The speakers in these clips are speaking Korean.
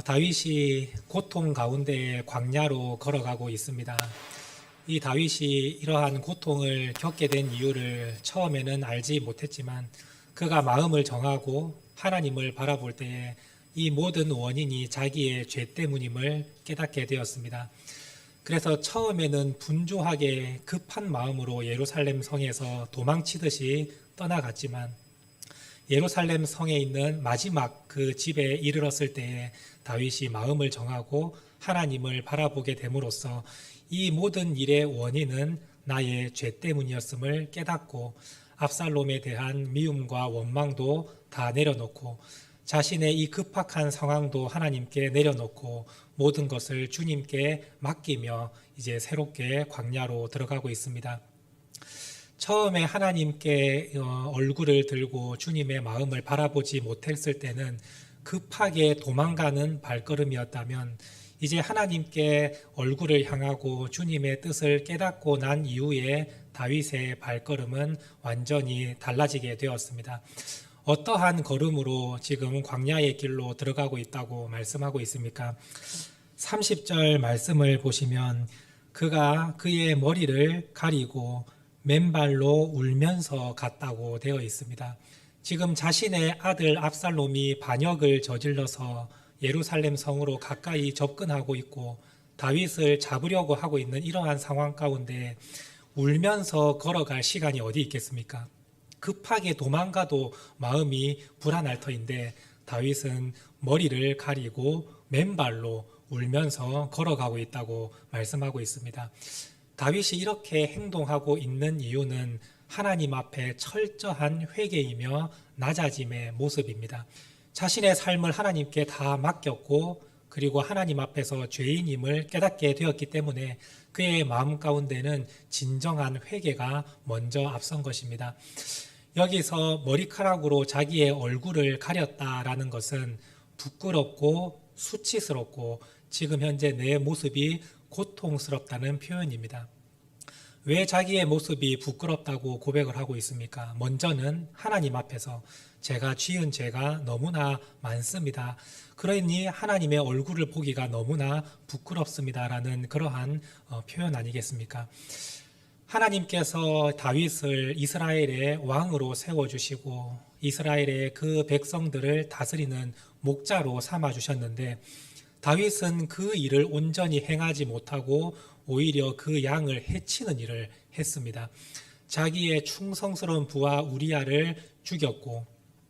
다윗이 고통 가운데 광야로 걸어가고 있습니다. 이 다윗이 이러한 고통을 겪게 된 이유를 처음에는 알지 못했지만 그가 마음을 정하고 하나님을 바라볼 때에 이 모든 원인이 자기의 죄 때문임을 깨닫게 되었습니다. 그래서 처음에는 분주하게 급한 마음으로 예루살렘 성에서 도망치듯이 떠나갔지만 예루살렘 성에 있는 마지막 그 집에 이르렀을 때에 다윗이 마음을 정하고 하나님을 바라보게 됨으로써 이 모든 일의 원인은 나의 죄 때문이었음을 깨닫고 압살롬에 대한 미움과 원망도 다 내려놓고 자신의 이 급박한 상황도 하나님께 내려놓고 모든 것을 주님께 맡기며 이제 새롭게 광야로 들어가고 있습니다. 처음에 하나님께 얼굴을 들고 주님의 마음을 바라보지 못했을 때는 급하게 도망가는 발걸음이었다면 이제 하나님께 얼굴을 향하고 주님의 뜻을 깨닫고 난 이후에 다윗의 발걸음은 완전히 달라지게 되었습니다. 어떠한 걸음으로 지금 광야의 길로 들어가고 있다고 말씀하고 있습니까? 30절 말씀을 보시면 그가 그의 머리를 가리고 맨발로 울면서 갔다고 되어 있습니다. 지금 자신의 아들 압살롬이 반역을 저질러서 예루살렘 성으로 가까이 접근하고 있고 다윗을 잡으려고 하고 있는 이러한 상황 가운데 울면서 걸어갈 시간이 어디 있겠습니까? 급하게 도망가도 마음이 불안할 터인데 다윗은 머리를 가리고 맨발로 울면서 걸어가고 있다고 말씀하고 있습니다. 다윗이 이렇게 행동하고 있는 이유는 하나님 앞에 철저한 회개이며 낮아짐의 모습입니다. 자신의 삶을 하나님께 다 맡겼고 그리고 하나님 앞에서 죄인임을 깨닫게 되었기 때문에 그의 마음 가운데는 진정한 회개가 먼저 앞선 것입니다. 여기서 머리카락으로 자기의 얼굴을 가렸다라는 것은 부끄럽고 수치스럽고 지금 현재 내 모습이 고통스럽다는 표현입니다. 왜 자기의 모습이 부끄럽다고 고백을 하고 있습니까? 먼저는 하나님 앞에서 제가 지은 죄가 너무나 많습니다. 그러니 하나님의 얼굴을 보기가 너무나 부끄럽습니다라는 그러한 표현 아니겠습니까? 하나님께서 다윗을 이스라엘의 왕으로 세워주시고 이스라엘의 그 백성들을 다스리는 목자로 삼아주셨는데 다윗은 그 일을 온전히 행하지 못하고 오히려 그 양을 해치는 일을 했습니다. 자기의 충성스러운 부하 우리아를 죽였고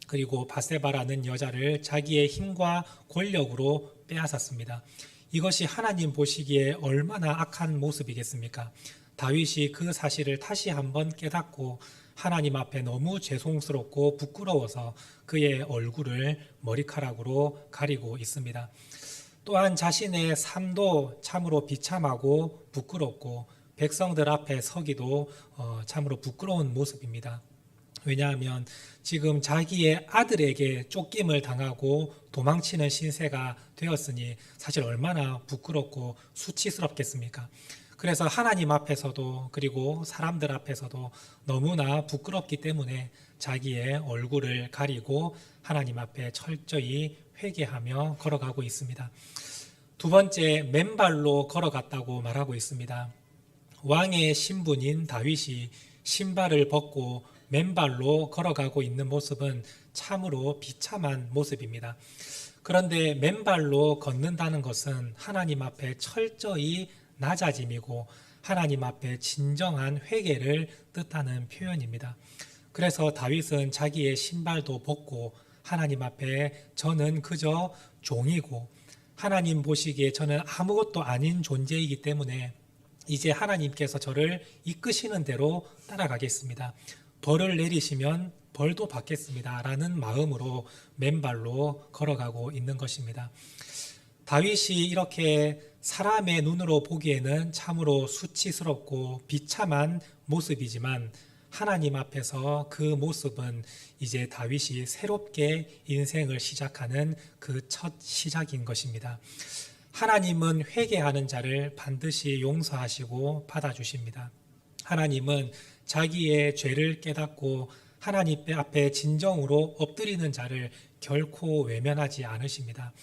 그리고 바세바라는 여자를 자기의 힘과 권력으로 빼앗았습니다. 이것이 하나님 보시기에 얼마나 악한 모습이겠습니까? 다윗이 그 사실을 다시 한번 깨닫고 하나님 앞에 너무 죄송스럽고 부끄러워서 그의 얼굴을 머리카락으로 가리고 있습니다. 또한 자신의 삶도 참으로 비참하고 부끄럽고 백성들 앞에 서기도 참으로 부끄러운 모습입니다. 왜냐하면 지금 자기의 아들에게 쫓김을 당하고 도망치는 신세가 되었으니 사실 얼마나 부끄럽고 수치스럽겠습니까? 그래서 하나님 앞에서도 그리고 사람들 앞에서도 너무나 부끄럽기 때문에 자기의 얼굴을 가리고 하나님 앞에 철저히 회개하며 걸어가고 있습니다. 두 번째, 맨발로 걸어갔다고 말하고 있습니다. 왕의 신분인 다윗이 신발을 벗고 맨발로 걸어가고 있는 모습은 참으로 비참한 모습입니다. 그런데 맨발로 걷는다는 것은 하나님 앞에 철저히 낮아짐이고 하나님 앞에 진정한 회개를 뜻하는 표현입니다. 그래서 다윗은 자기의 신발도 벗고 하나님 앞에 저는 그저 종이고 하나님 보시기에 저는 아무것도 아닌 존재이기 때문에 이제 하나님께서 저를 이끄시는 대로 따라가겠습니다. 벌을 내리시면 벌도 받겠습니다. 라는 마음으로 맨발로 걸어가고 있는 것입니다. 다윗이 이렇게 사람의 눈으로 보기에는 참으로 수치스럽고 비참한 모습이지만 하나님 앞에서 그 모습은 이제 다윗이 새롭게 인생을 시작하는 그 첫 시작인 것입니다. 하나님은 회개하는 자를 반드시 용서하시고 받아주십니다. 하나님은 자기의 죄를 깨닫고 하나님 앞에 진정으로 엎드리는 자를 결코 외면하지 않으십니다.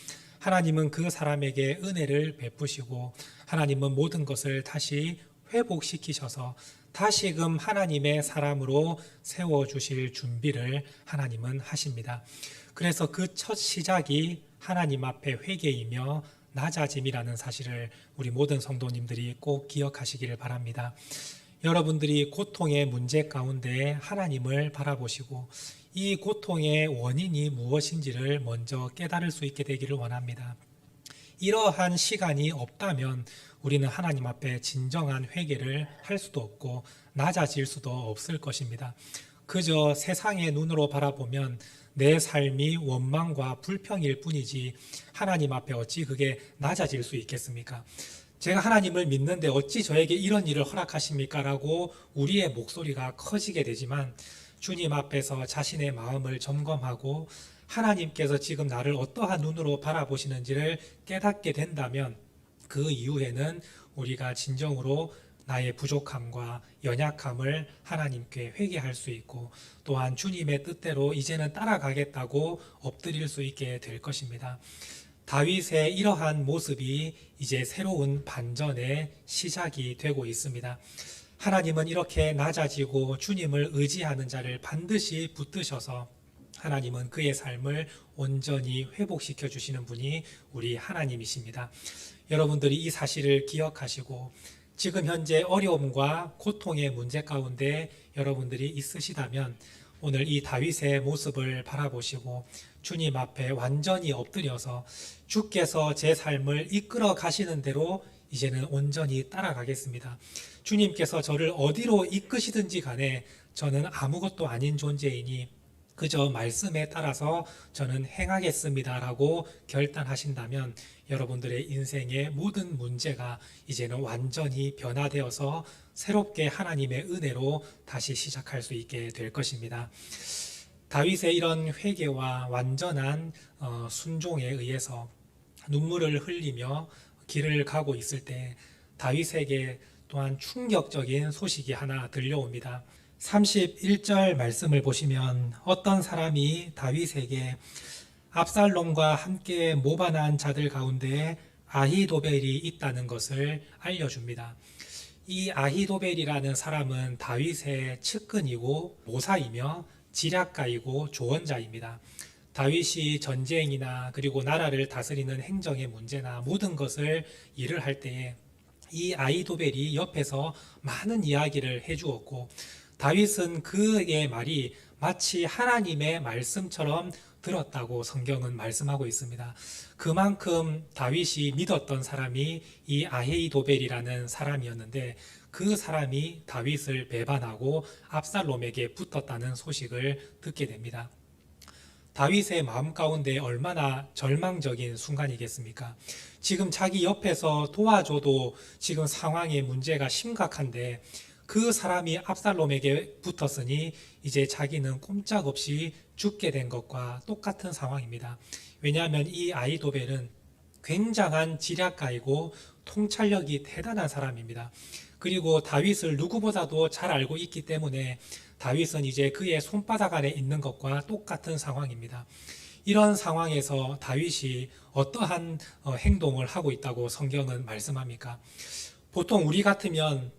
하나님은 그 사람에게 은혜를 베푸시고 하나님은 모든 것을 다시 회복시키셔서 다시금 하나님의 사람으로 세워주실 준비를 하나님은 하십니다. 그래서 그 첫 시작이 하나님 앞에 회개이며 낮아짐이라는 사실을 우리 모든 성도님들이 꼭 기억하시기를 바랍니다. 여러분들이 고통의 문제 가운데 하나님을 바라보시고 이 고통의 원인이 무엇인지를 먼저 깨달을 수 있게 되기를 원합니다. 이러한 시간이 없다면 우리는 하나님 앞에 진정한 회개를 할 수도 없고 낮아질 수도 없을 것입니다. 그저 세상의 눈으로 바라보면 내 삶이 원망과 불평일 뿐이지 하나님 앞에 어찌 그게 낮아질 수 있겠습니까? 제가 하나님을 믿는데 어찌 저에게 이런 일을 허락하십니까? 라고 우리의 목소리가 커지게 되지만 주님 앞에서 자신의 마음을 점검하고 하나님께서 지금 나를 어떠한 눈으로 바라보시는지를 깨닫게 된다면 그 이후에는 우리가 진정으로 나의 부족함과 연약함을 하나님께 회개할 수 있고 또한 주님의 뜻대로 이제는 따라가겠다고 엎드릴 수 있게 될 것입니다. 다윗의 이러한 모습이 이제 새로운 반전의 시작이 되고 있습니다. 하나님은 이렇게 낮아지고 주님을 의지하는 자를 반드시 붙드셔서 하나님은 그의 삶을 온전히 회복시켜 주시는 분이 우리 하나님이십니다. 여러분들이 이 사실을 기억하시고 지금 현재 어려움과 고통의 문제 가운데 여러분들이 있으시다면 오늘 이 다윗의 모습을 바라보시고 주님 앞에 완전히 엎드려서 주께서 제 삶을 이끌어 가시는 대로 이제는 온전히 따라가겠습니다. 주님께서 저를 어디로 이끄시든지 간에 저는 아무것도 아닌 존재이니 그저 말씀에 따라서 저는 행하겠습니다라고 결단하신다면 여러분들의 인생의 모든 문제가 이제는 완전히 변화되어서 새롭게 하나님의 은혜로 다시 시작할 수 있게 될 것입니다. 다윗의 이런 회개와 완전한 순종에 의해서 눈물을 흘리며 길을 가고 있을 때 다윗에게 또한 충격적인 소식이 하나 들려옵니다. 31절 말씀을 보시면 어떤 사람이 다윗에게 압살롬과 함께 모반한 자들 가운데 아히도벨이 있다는 것을 알려줍니다. 이 아히도벨이라는 사람은 다윗의 측근이고 모사이며 지략가이고 조언자입니다. 다윗이 전쟁이나 그리고 나라를 다스리는 행정의 문제나 모든 것을 일을 할 때에 이 아히도벨이 옆에서 많은 이야기를 해주었고 다윗은 그의 말이 마치 하나님의 말씀처럼 들었다고 성경은 말씀하고 있습니다. 그만큼 다윗이 믿었던 사람이 이 아히도벨이라는 사람이었는데 그 사람이 다윗을 배반하고 압살롬에게 붙었다는 소식을 듣게 됩니다. 다윗의 마음 가운데 얼마나 절망적인 순간이겠습니까? 지금 자기 옆에서 도와줘도 지금 상황의 문제가 심각한데 그 사람이 압살롬에게 붙었으니 이제 자기는 꼼짝없이 죽게 된 것과 똑같은 상황입니다. 왜냐하면 이 아히도벨은 굉장한 지략가이고 통찰력이 대단한 사람입니다. 그리고 다윗을 누구보다도 잘 알고 있기 때문에 다윗은 이제 그의 손바닥 안에 있는 것과 똑같은 상황입니다. 이런 상황에서 다윗이 어떠한 행동을 하고 있다고 성경은 말씀합니까? 보통 우리 같으면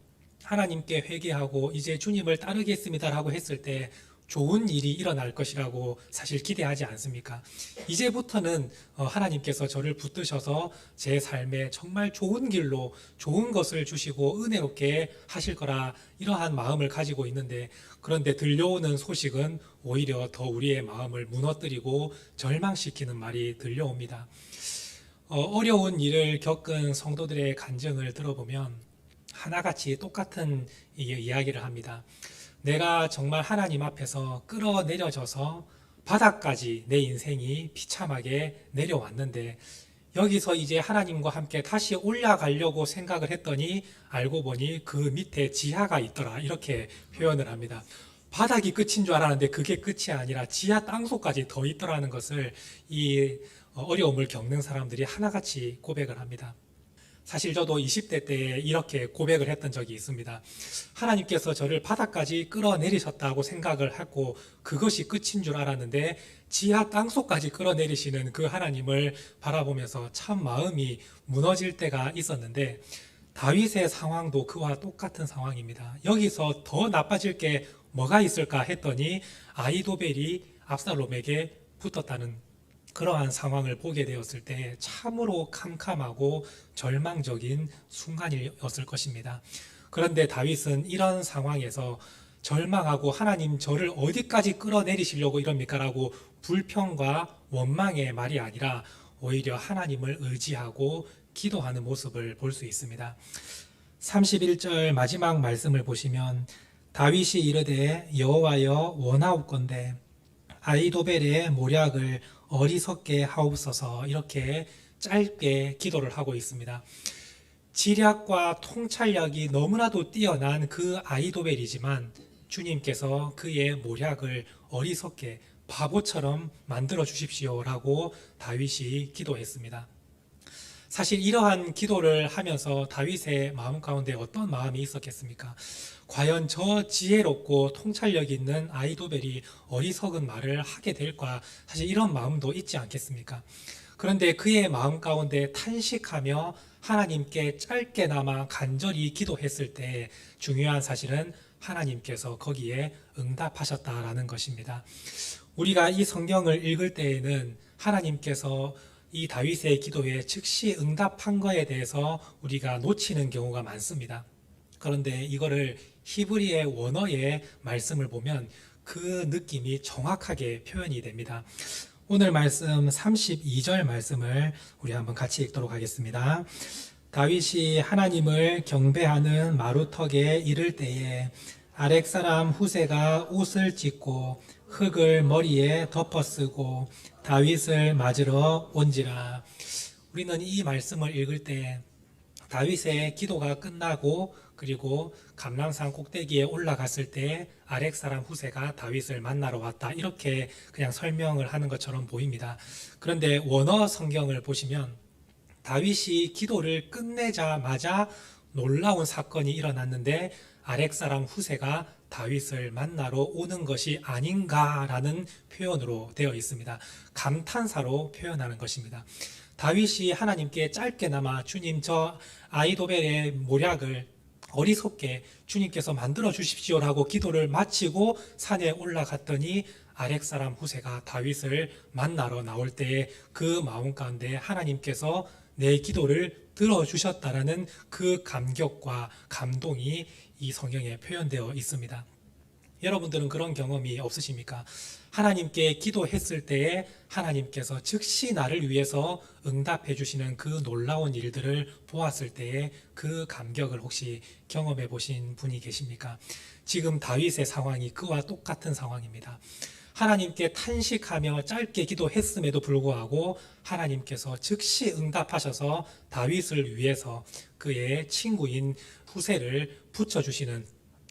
하나님께 회개하고 이제 주님을 따르겠습니다라고 했을 때 좋은 일이 일어날 것이라고 사실 기대하지 않습니까? 이제부터는 하나님께서 저를 붙드셔서 제 삶에 정말 좋은 길로 좋은 것을 주시고 은혜롭게 하실 거라 이러한 마음을 가지고 있는데 그런데 들려오는 소식은 오히려 더 우리의 마음을 무너뜨리고 절망시키는 말이 들려옵니다. 어려운 일을 겪은 성도들의 간증을 들어보면 하나같이 똑같은 이야기를 합니다. 내가 정말 하나님 앞에서 끌어내려져서 바닥까지 내 인생이 비참하게 내려왔는데 여기서 이제 하나님과 함께 다시 올라가려고 생각을 했더니 알고 보니 그 밑에 지하가 있더라 이렇게 표현을 합니다. 바닥이 끝인 줄 알았는데 그게 끝이 아니라 지하 땅속까지 더 있더라는 것을 이 어려움을 겪는 사람들이 하나같이 고백을 합니다. 사실 저도 20대 때 이렇게 고백을 했던 적이 있습니다. 하나님께서 저를 바닥까지 끌어내리셨다고 생각을 하고 그것이 끝인 줄 알았는데 지하 땅속까지 끌어내리시는 그 하나님을 바라보면서 참 마음이 무너질 때가 있었는데 다윗의 상황도 그와 똑같은 상황입니다. 여기서 더 나빠질 게 뭐가 있을까 했더니 아이도벨이 압살롬에게 붙었다는 그러한 상황을 보게 되었을 때 참으로 캄캄하고 절망적인 순간이었을 것입니다. 그런데 다윗은 이런 상황에서 절망하고 하나님 저를 어디까지 끌어내리시려고 이럽니까? 라고 불평과 원망의 말이 아니라 오히려 하나님을 의지하고 기도하는 모습을 볼 수 있습니다. 31절 마지막 말씀을 보시면 다윗이 이르되 여호와여 원하옵건대 아이도벨의 모략을 어리석게 하옵소서 이렇게 짧게 기도를 하고 있습니다. 지략과 통찰력이 너무나도 뛰어난 그 아이도벨이지만 주님께서 그의 모략을 어리석게 바보처럼 만들어 주십시오라고 다윗이 기도했습니다. 사실 이러한 기도를 하면서 다윗의 마음 가운데 어떤 마음이 있었겠습니까? 과연 저 지혜롭고 통찰력 있는 아이도벨이 어리석은 말을 하게 될까? 사실 이런 마음도 있지 않겠습니까? 그런데 그의 마음 가운데 탄식하며 하나님께 짧게나마 간절히 기도했을 때 중요한 사실은 하나님께서 거기에 응답하셨다라는 것입니다. 우리가 이 성경을 읽을 때에는 하나님께서 이 다윗의 기도에 즉시 응답한 거에 대해서 우리가 놓치는 경우가 많습니다. 그런데 이거를 히브리의 원어의 말씀을 보면 그 느낌이 정확하게 표현이 됩니다. 오늘 말씀 32절 말씀을 우리 한번 같이 읽도록 하겠습니다. 다윗이 하나님을 경배하는 마루턱에 이를 때에 아렉 사람 후세가 옷을 찢고 흙을 머리에 덮어쓰고 다윗을 맞으러 온지라. 우리는 이 말씀을 읽을 때 다윗의 기도가 끝나고 그리고 감람산 꼭대기에 올라갔을 때 아렉 사람 후세가 다윗을 만나러 왔다 이렇게 그냥 설명을 하는 것처럼 보입니다. 그런데 원어 성경을 보시면 다윗이 기도를 끝내자마자 놀라운 사건이 일어났는데 아렉 사람 후세가 다윗을 만나러 오는 것이 아닌가라는 표현으로 되어 있습니다. 감탄사로 표현하는 것입니다. 다윗이 하나님께 짧게나마 주님 저 아이도벨의 모략을 어리석게 주님께서 만들어 주십시오라고 기도를 마치고 산에 올라갔더니 아렉 사람 후세가 다윗을 만나러 나올 때에 그 마음 가운데 하나님께서 내 기도를 들어주셨다라는 그 감격과 감동이 이 성경에 표현되어 있습니다. 여러분들은 그런 경험이 없으십니까? 하나님께 기도했을 때에 하나님께서 즉시 나를 위해서 응답해 주시는 그 놀라운 일들을 보았을 때에 그 감격을 혹시 경험해 보신 분이 계십니까? 지금 다윗의 상황이 그와 똑같은 상황입니다. 하나님께 탄식하며 짧게 기도했음에도 불구하고 하나님께서 즉시 응답하셔서 다윗을 위해서 그의 친구인 후세를 붙여주시는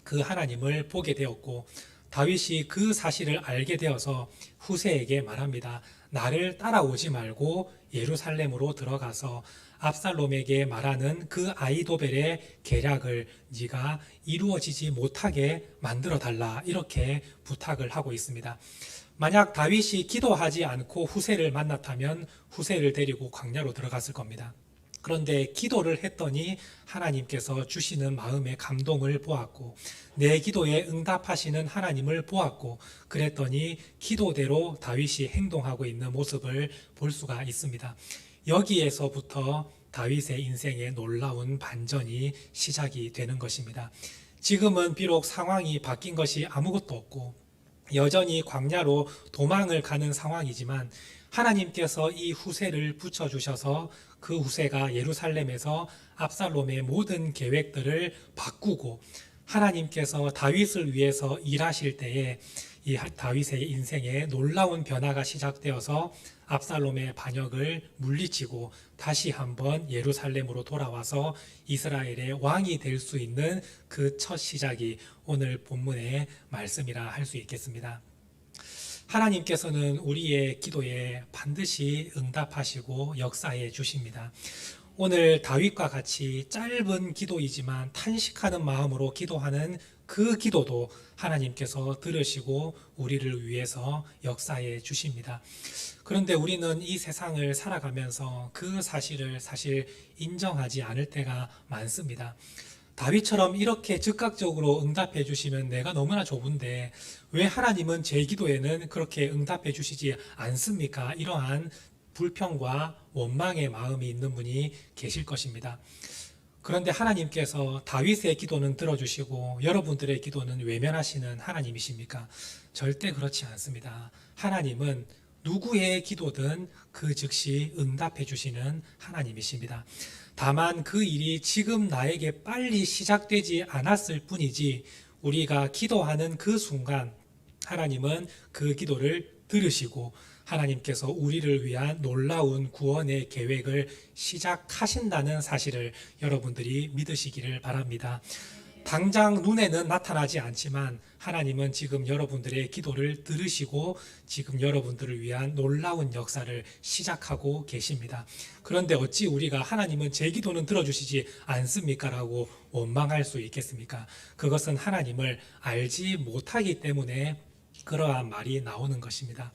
그 하나님을 보게 되었고 다윗이 그 사실을 알게 되어서 후세에게 말합니다. 나를 따라오지 말고 예루살렘으로 들어가서 압살롬에게 말하는 그 아이도벨의 계략을 네가 이루어지지 못하게 만들어 달라 이렇게 부탁을 하고 있습니다. 만약 다윗이 기도하지 않고 후세를 만났다면 후세를 데리고 광야로 들어갔을 겁니다. 그런데 기도를 했더니 하나님께서 주시는 마음의 감동을 보았고 내 기도에 응답하시는 하나님을 보았고 그랬더니 기도대로 다윗이 행동하고 있는 모습을 볼 수가 있습니다. 여기에서부터 다윗의 인생에 놀라운 반전이 시작이 되는 것입니다. 지금은 비록 상황이 바뀐 것이 아무것도 없고 여전히 광야로 도망을 가는 상황이지만 하나님께서 이 후세를 붙여주셔서 그 후세가 예루살렘에서 압살롬의 모든 계획들을 바꾸고 하나님께서 다윗을 위해서 일하실 때에 이 다윗의 인생에 놀라운 변화가 시작되어서 압살롬의 반역을 물리치고 다시 한번 예루살렘으로 돌아와서 이스라엘의 왕이 될 수 있는 그 첫 시작이 오늘 본문의 말씀이라 할 수 있겠습니다. 하나님께서는 우리의 기도에 반드시 응답하시고 역사해 주십니다. 오늘 다윗과 같이 짧은 기도이지만 탄식하는 마음으로 기도하는 그 기도도 하나님께서 들으시고 우리를 위해서 역사해 주십니다. 그런데 우리는 이 세상을 살아가면서 그 사실을 사실 인정하지 않을 때가 많습니다. 다윗처럼 이렇게 즉각적으로 응답해 주시면 내가 너무나 좋은데 왜 하나님은 제 기도에는 그렇게 응답해 주시지 않습니까? 이러한 불평과 원망의 마음이 있는 분이 계실 것입니다. 그런데 하나님께서 다윗의 기도는 들어주시고 여러분들의 기도는 외면하시는 하나님이십니까? 절대 그렇지 않습니다. 하나님은 누구의 기도든 그 즉시 응답해 주시는 하나님이십니다. 다만 그 일이 지금 나에게 빨리 시작되지 않았을 뿐이지 우리가 기도하는 그 순간 하나님은 그 기도를 들으시고 하나님께서 우리를 위한 놀라운 구원의 계획을 시작하신다는 사실을 여러분들이 믿으시기를 바랍니다. 당장 눈에는 나타나지 않지만 하나님은 지금 여러분들의 기도를 들으시고 지금 여러분들을 위한 놀라운 역사를 시작하고 계십니다. 그런데 어찌 우리가 하나님은 제 기도는 들어주시지 않습니까? 라고 원망할 수 있겠습니까? 그것은 하나님을 알지 못하기 때문에 그러한 말이 나오는 것입니다.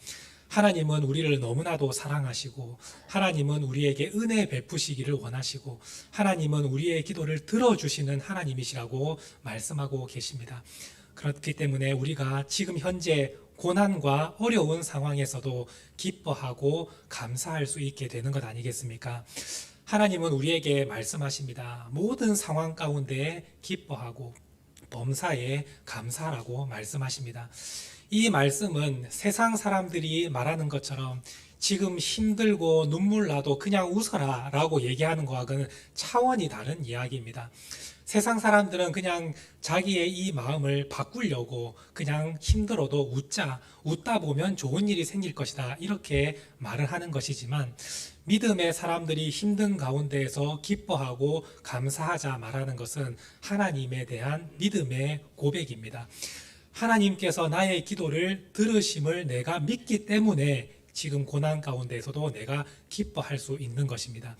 하나님은 우리를 너무나도 사랑하시고 하나님은 우리에게 은혜 베푸시기를 원하시고 하나님은 우리의 기도를 들어주시는 하나님이시라고 말씀하고 계십니다. 그렇기 때문에 우리가 지금 현재 고난과 어려운 상황에서도 기뻐하고 감사할 수 있게 되는 것 아니겠습니까? 하나님은 우리에게 말씀하십니다. 모든 상황 가운데 기뻐하고 범사에 감사하라고 말씀하십니다. 이 말씀은 세상 사람들이 말하는 것처럼 지금 힘들고 눈물 나도 그냥 웃어라 라고 얘기하는 것과는 차원이 다른 이야기입니다. 세상 사람들은 그냥 자기의 이 마음을 바꾸려고 그냥 힘들어도 웃다 보면 좋은 일이 생길 것이다 이렇게 말을 하는 것이지만 믿음의 사람들이 힘든 가운데에서 기뻐하고 감사하자 말하는 것은 하나님에 대한 믿음의 고백입니다. 하나님께서 나의 기도를 들으심을 내가 믿기 때문에 지금 고난 가운데에서도 내가 기뻐할 수 있는 것입니다.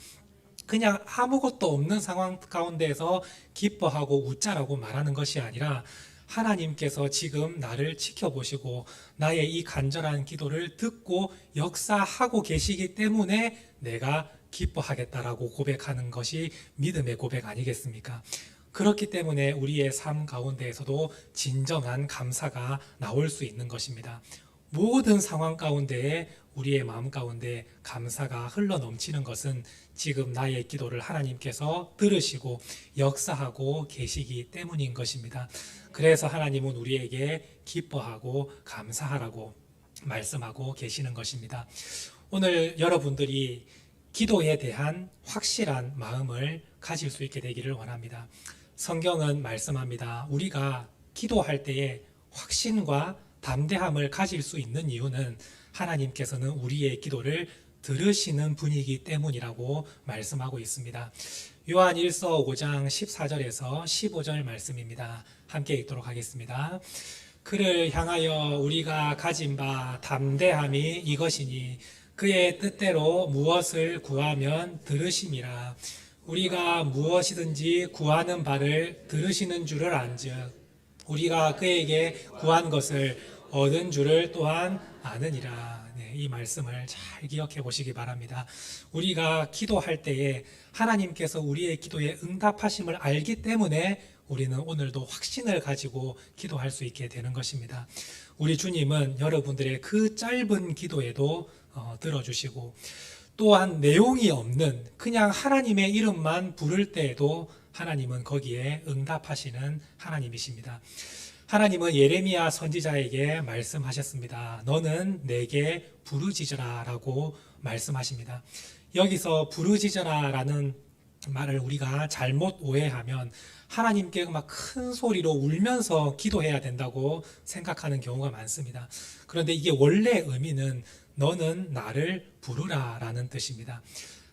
그냥 아무것도 없는 상황 가운데에서 기뻐하고 웃자라고 말하는 것이 아니라 하나님께서 지금 나를 지켜보시고 나의 이 간절한 기도를 듣고 역사하고 계시기 때문에 내가 기뻐하겠다라고 고백하는 것이 믿음의 고백 아니겠습니까? 그렇기 때문에 우리의 삶 가운데에서도 진정한 감사가 나올 수 있는 것입니다. 모든 상황 가운데에 우리의 마음 가운데 감사가 흘러 넘치는 것은 지금 나의 기도를 하나님께서 들으시고 역사하고 계시기 때문인 것입니다. 그래서 하나님은 우리에게 기뻐하고 감사하라고 말씀하고 계시는 것입니다. 오늘 여러분들이 기도에 대한 확실한 마음을 가질 수 있게 되기를 원합니다. 성경은 말씀합니다. 우리가 기도할 때에 확신과 담대함을 가질 수 있는 이유는 하나님께서는 우리의 기도를 들으시는 분이기 때문이라고 말씀하고 있습니다. 요한 1서 5장 14절에서 15절 말씀입니다. 함께 읽도록 하겠습니다. 그를 향하여 우리가 가진 바 담대함이 이것이니 그의 뜻대로 무엇을 구하면 들으심이라. 우리가 무엇이든지 구하는 바를 들으시는 줄을 안즉 우리가 그에게 구한 것을 얻은 줄을 또한 아느니라. 이 말씀을 잘 기억해 보시기 바랍니다. 우리가 기도할 때에 하나님께서 우리의 기도에 응답하심을 알기 때문에 우리는 오늘도 확신을 가지고 기도할 수 있게 되는 것입니다. 우리 주님은 여러분들의 그 짧은 기도에도 들어주시고 또한 내용이 없는 그냥 하나님의 이름만 부를 때에도 하나님은 거기에 응답하시는 하나님이십니다. 하나님은 예레미야 선지자에게 말씀하셨습니다. 너는 내게 부르짖으라 라고 말씀하십니다. 여기서 부르짖으라 라는 말을 우리가 잘못 오해하면 하나님께 막 큰 소리로 울면서 기도해야 된다고 생각하는 경우가 많습니다. 그런데 이게 원래 의미는 너는 나를 부르라 라는 뜻입니다.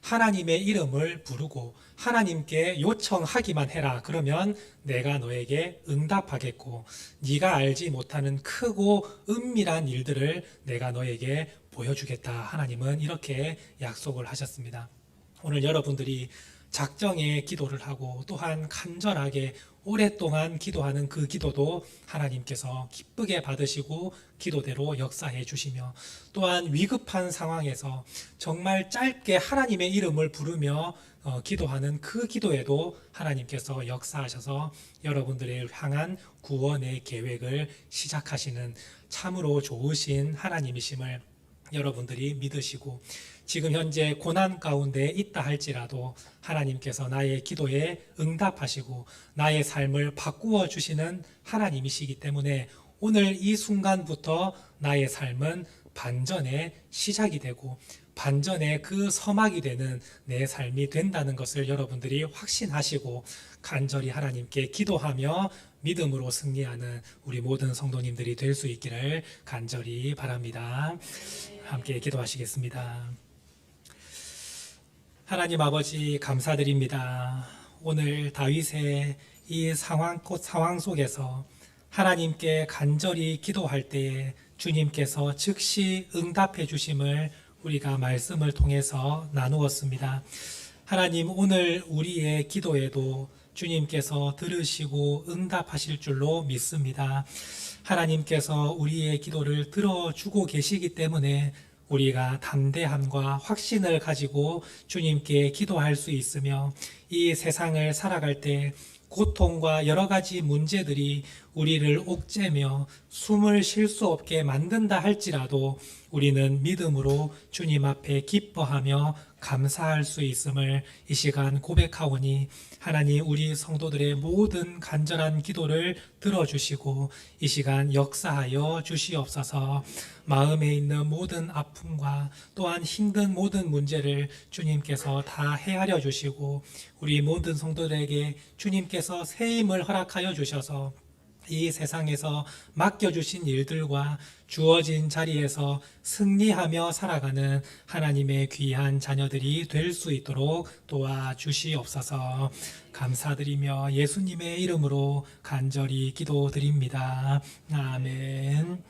하나님의 이름을 부르고 하나님께 요청하기만 해라. 그러면 내가 너에게 응답하겠고 네가 알지 못하는 크고 은밀한 일들을 내가 너에게 보여주겠다. 하나님은 이렇게 약속을 하셨습니다. 오늘 여러분들이 작정의 기도를 하고 또한 간절하게 오랫동안 기도하는 그 기도도 하나님께서 기쁘게 받으시고 기도대로 역사해 주시며, 또한 위급한 상황에서 정말 짧게 하나님의 이름을 부르며 기도하는 그 기도에도 하나님께서 역사하셔서 여러분들을 향한 구원의 계획을 시작하시는 참으로 좋으신 하나님이심을 여러분들이 믿으시고, 지금 현재 고난 가운데 있다 할지라도 하나님께서 나의 기도에 응답하시고 나의 삶을 바꾸어 주시는 하나님이시기 때문에 오늘 이 순간부터 나의 삶은 반전의 시작이 되고 반전의 그 서막이 되는 내 삶이 된다는 것을 여러분들이 확신하시고 간절히 하나님께 기도하며 믿음으로 승리하는 우리 모든 성도님들이 될 수 있기를 간절히 바랍니다. 함께 기도하시겠습니다. 하나님 아버지, 감사드립니다. 오늘 다윗의 이 상황 속에서 하나님께 간절히 기도할 때에 주님께서 즉시 응답해 주심을 우리가 말씀을 통해서 나누었습니다. 하나님, 오늘 우리의 기도에도 주님께서 들으시고 응답하실 줄로 믿습니다. 하나님께서 우리의 기도를 들어주고 계시기 때문에 우리가 담대함과 확신을 가지고 주님께 기도할 수 있으며, 이 세상을 살아갈 때 고통과 여러 가지 문제들이 우리를 옥죄며 숨을 쉴 수 없게 만든다 할지라도 우리는 믿음으로 주님 앞에 기뻐하며 감사할 수 있음을 이 시간 고백하오니, 하나님, 우리 성도들의 모든 간절한 기도를 들어주시고 이 시간 역사하여 주시옵소서. 마음에 있는 모든 아픔과 또한 힘든 모든 문제를 주님께서 다 헤아려 주시고 우리 모든 성도들에게 주님께서 새 힘을 허락하여 주셔서 이 세상에서 맡겨주신 일들과 주어진 자리에서 승리하며 살아가는 하나님의 귀한 자녀들이 될 수 있도록 도와주시옵소서. 감사드리며 예수님의 이름으로 간절히 기도드립니다. 아멘.